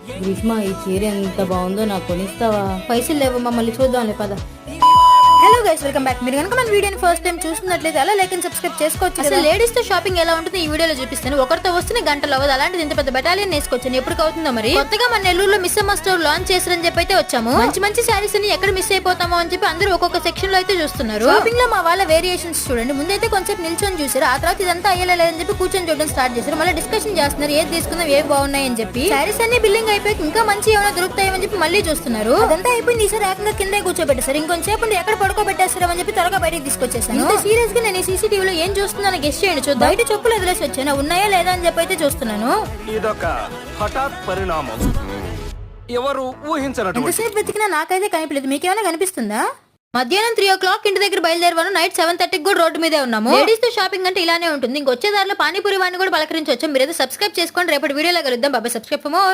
గ్రీష్మ ఈ చీర ఎంత బాగుందో నాకు కొనిస్తావా? పైసలు లేవు, మమ్మల్ని చూద్దాంలే పద. Hello guys, welcome back. మీరు కనుక మన వీడియోని ఫస్ట్ టైం చూస్తున్నట్లయితే అలా లైక్ అండ్ సబ్స్క్రైబ్ చేసుకోవచ్చు. అసలు లేడీస్ తో షాపింగ్ ఎలా ఉంటుంది ఈ వీడియోలో చూపిస్తాను. ఒకరితో వస్తున్న గంటలు అవ్వదు, అలాంటిది ఇంత పెద్ద బెటాలియన్ వేసుకొచ్చాను. ఎప్పుడు అవుతుందో మరి. కొత్తగా మన నెల్లూరులో మిస్ అమ్మ స్టోర్ లాంచ్ చేసారని చెప్పి అయితే వచ్చాము. మంచి మంచి శారీస్ ని ఎక్కడ మిస్ అయిపోతామో అని చెప్పి అందరూ ఒక్కొక్క సెక్షన్ లో అయితే చూస్తున్నారు. షాపింగ్ లో మా వాళ్ళ వేరియేషన్స్ చూడండి. ముందైతే కొంచెం నిల్చొని చూసారు, ఆ తర్వాత ఇదంతా అయ్యేలా లేదని చెప్పి కూర్చొని చూడడం స్టార్ట్ చేశారు. మళ్ళీ డిస్కషన్ చేస్తున్నారు, ఏది తీసుకుందాం, ఏవి బాగున్నాయి అని చెప్పి. శారీస్ అన్ని బిల్లింగ్ అయిపోయి ఇంకా మంచి ఏమైనా దొరుకుతాయని చెప్పి మళ్ళీ చూస్తున్నారు. అదంతా అయిపోయింది, ఈసారి ఏకంగా కింద కూర్చోబెట్టారు. ఇంకొంచెం ఎక్కడ పడుకోబెట్టేస్తారు అని చెప్పి త్వరగా బయటకు తీసుకొచ్చేసాను. ఇంత సీరియస్ గా నేను సీసీటీవీలో ఏం చూస్తున్నాను గెస్ట్ చేయండి. చూద్దాం. బయట చెప్పులు వదిలేసి వచ్చాను, ఉన్నాయా లేదా అని చెప్పి అయితే చూస్తున్నాను. ఇదొక హఠాత్ పరిణామం, ఎవరు ఊహించనటువంటి. ఎంతసేపు వెతికినా నాకైతే కనిపించలేదు. మీకేమైనా కనిపిస్తుందా? మధ్యాహ్నం 3 o'clock ఇంటి దగ్గర బయలుదేరవాను. నైట్ 7:30 కూడా రోడ్డు మీదే ఉన్నాము. లేడీస్ తో షాపింగ్ అంటే ఇలానే ఉంటుంది. ఇంకొచ్చే దారిలో పానీపూరి వాడిని కూడా పలకరించవచ్చు. మీరైతే సబ్స్క్రైబ్ చేసుకోండి. రేపటి వీడియోలో కలుద్దాం. బాబాయ్. Subscribe for more.